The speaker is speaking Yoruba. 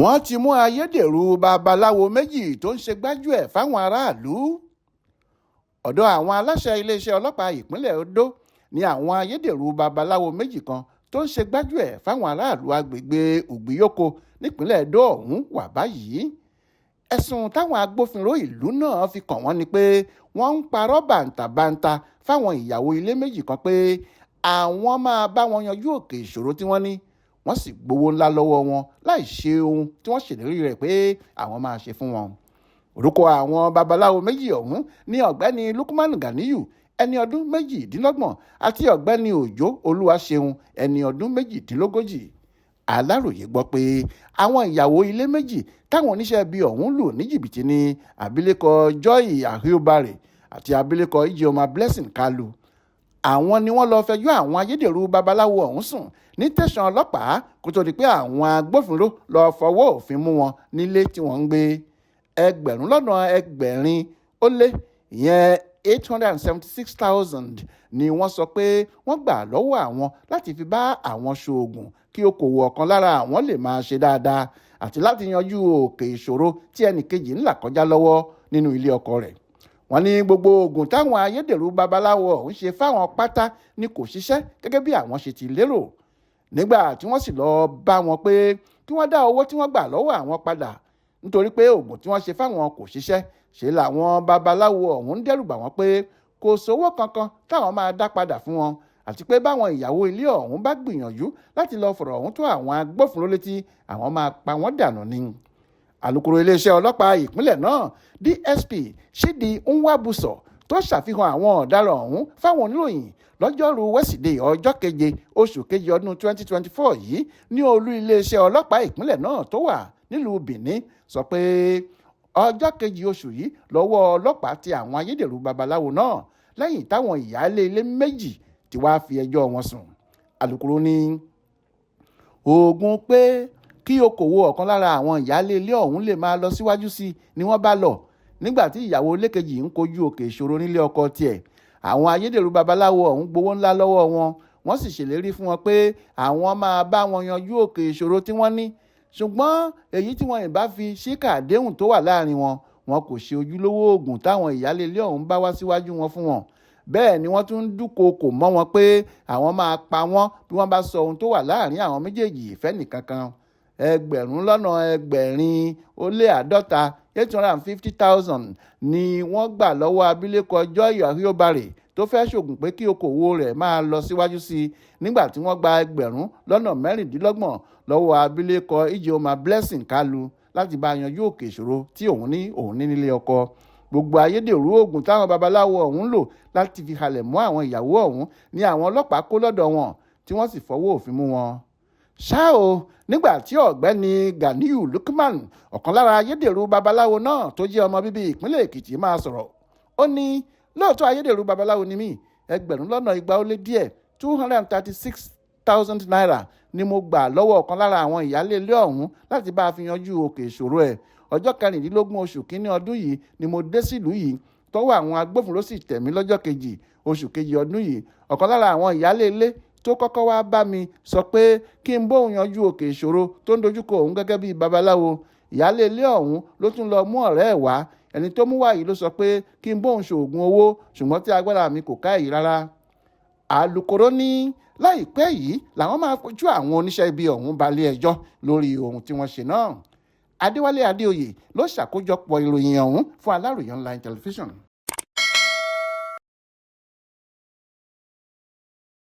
wọ́n ti mú ayédèrú babaláwo méjì tó ń ṣe gbájú-ẹ̀ fáwọn aráàlú. ọ̀dọ̀ àwọn aláṣẹ iléeṣẹ́ ọlọ́pàá ìpínlẹ̀ Ondo ni àwọn ayédèrú babaláwo méjì kan tó ń ṣe gbájú-ẹ̀ fáwọn aráàlú agbègbè Ugbiyoko nípínlẹ̀ Edo ọ̀hún wà báyìí. ẹ̀sùn táwọn agbófinró ìlú náà fi kàn wọ́n ni pé wọ́n ń parọ́ bàǹtàbàǹtà fáwọn ìyàwó ilé méjì kan pé àwọn máa bá wọn yanjú òkè ìṣòro tí wọ́n ní, wọ́n sì gbowó ńlá lọ́wọ́ wọn láì ṣe ohun tí wọ́n ṣèlérí rẹ̀ pé àwọn máa ṣe fún wọn. orúkọ àwọn babaláwo méjì ọ̀hún ní ọ̀gbẹ́ni Lukman Ganiyu ẹni ọdún méjìdínlọ́gbọ̀n àti ọ̀gbẹ́ni Òjó Olúwaṣeun ẹni ọdún méjìdínlógójì. Aláròyé gbọ́ pé àwọn ìyàwó ilé méjì táwọn oníṣẹ́ ibi ọ̀hún lù ní jìbìtì ní abilékọ Joy Ahiobare àti abilékọ Ijeoma Blessing Kalu. àwọn ni wọ́n lọ fẹjọ́ àwọn ayédèrú babaláwo ọ̀hún sùn ní tẹ̀sán ọlọ́pàá kó tó di pé àwọn agbófinró lọ fọwọ́ òfin mú wọn nílé tí wọ́n ń gbé. ẹgbẹ̀rún lọ́nà ẹgbẹ̀rin ó lé ìyẹn 876,000 ni wọ́n sọ pé wọ́n gbà lọ́wọ́ àwọn láti fi bá àwọn ṣoògùn kí okòwò ọ̀kan lára àwọn lè máa ṣe dáadáa àti láti yanjú òkè ìṣòro tí ẹnìkejì ń là kọjá lọ́wọ́ nínú ilé ọkọ rẹ̀. wọ́n ní gbogbo oògùn táwọn ayédèrú babaláwo ọ̀hún ṣe fáwọn pátá ni kò ṣiṣẹ́ gẹ́gẹ́ bí àwọn ṣe ti lérò. nígbà tí wọ́n sì lọ bá wọn pé kí wọ́n dá owó tí wọ́n gbà lọ́wọ́ àwọn padà nítorí pé oògùn tí wọ́n ṣe fáwọn kò ṣiṣẹ́, ṣe làwọn babaláwo ọ̀hún dẹ́rù bà wọ́n pé kò sówó kankan táwọn máa dá padà fún wọn àti pé báwọn ìyàwó ilé ọ̀hún bá gbìyànjú láti lọ fọ̀rọ̀ ọ̀hún tó àwọn agbófinró létí àwọn máa pa wọ́n dànù ni. alukoro iléeṣẹ́ ọlọ́pàá ìpínlẹ̀ náà DSP Ṣídì Nwabuso tó ṣàfihàn àwọn ọ̀daràn ọ̀hún fáwọn oníròyìn lọ́jọ́rùú wẹ́sídẹ̀ẹ́ ọjọ́ 7 oṣù kejì ọdún 2024 yìí ní olú iléeṣẹ́ ọlọ́pàá ìpínlẹ̀ náà tó wà nílùú Benin sọ pé ọjọ́ 2 oṣù yìí lọ́wọ́ ọlọ́pàá ti àwọn ayédèrú babaláwo náà lẹ́yìn táwọn ìyáálé ilé méjì tí wàá fi ẹjọ́ wọn sùn. alukoro ní oògùn pé kí okòwò ọ̀kan lára àwọn ìyáálé ilé ọ̀hún lè máa lọ síwájú sí ni wọ́n bá lọ nígbà tí ìyàwó ilé kejì ń kojú òkè ìṣòro nílé ọkọ tiẹ̀. àwọn ayédèrú babaláwo ọ̀hún gbowó ńlá lọ́wọ́ wọn, wọ́n sì ṣèlérí fún wọn pé àwọn máa bá wọn yanjú òkè ìṣòro tí wọ́n ní, ṣùgbọ́n èyí tí wọ́n ìbá fi ṣíkà àdéhùn tó wà láàrin wọn, wọn kò ṣe ojúlówó oògùn táwọn ìyáálé ilé ọ̀hún bá wá síwájú wọn fún wọn. bẹ́ẹ̀ ni wọ́n tún ń dúkookò mọ́ wọn pé àwọn máa pa wọ́n bí wọ́n bá sọ ohun tó wà láàrin àwọn méjèèjì ìfẹ́ nìkankan. ẹgbẹ̀rún lọ́nà ẹgbẹ̀rin ó lé àádọ́ta 850,000 ni wọ́n gbà lọ́wọ́ abilékọ Joy Ahiobare tó fẹ́ ṣògùn pé kí okòwò rẹ̀ máa lọ síwájú sí i nígbà tí wọ́n gba ẹgbẹ̀rún lọ́nà mẹ́rìndínlọ́gbọ̀n lọ́wọ́ abilékọ Ijeoma Blessing Kalu láti bá yanjú òkè ìṣòro tí òun ní nílé ọkọ. gbogbo ayédèrú oògùn táwọn babaláwo ọ̀hún lò láti fi halẹ̀ mọ́ àwọn ìyàwó ọ̀hún ni àwọn ọlọ́pàá kó lọ́dọ̀ wọn tí wọ́n sì fọwọ́ òfin mú wọn. ṣá o nígbà tí ọ̀gbẹ́ni Ganiyu Lukman ọ̀kan lára ayédèrú babaláwo náà tó jẹ́ ọmọ bíbí ìpínlẹ̀ Èkìtì máa sọ̀rọ̀, ó ní lóòótọ́ ayédèrú babaláwo ni mí, ẹgbẹ̀rún lọ́nà igba ó lé díẹ̀ 236,000 naira ni mo gbà lọ́wọ́ ọ̀kan lára àwọn ìyáálé ilé ọ̀hún láti bá a fi yanjú òkè ìṣòro ẹ̀. ọjọ́ 16 oṣù kínní ọdún yìí ni mo dé sílùú yìí tọ́wọ́ àwọn agbófinró sì tẹ̀ mí lọ́jọ́ 2 oṣù kejì ọdún yìí. ọ̀kan lára àwọn ìyáálé ilé tó kọ́kọ́ wá bá mi sọ pé kí n bóun yanjú òkè ìṣòro tó ń dojúkọ òun gẹ́gẹ́ bí babaláwo. ìyáálé ilé ọ̀hún ló tún lọ mú ọ̀rẹ́ ẹ̀ wá, ẹni tó mú wá yìí ló sọ pé kí n bóun ṣoògùn owó ṣùgbọ́n tí agbára mi kò ká èyí rárá. alukoro ní láìpẹ́ yìí làwọn máa fojú àwọn oníṣẹ́ ibi ọ̀hún balẹ̀ ẹjọ́ lórí ohun tí wọ́n ṣe náà. Adéwálé Adéoyè ló ṣàkójọpọ̀ ìròyìn ọ̀hún fún Aláròyé online television.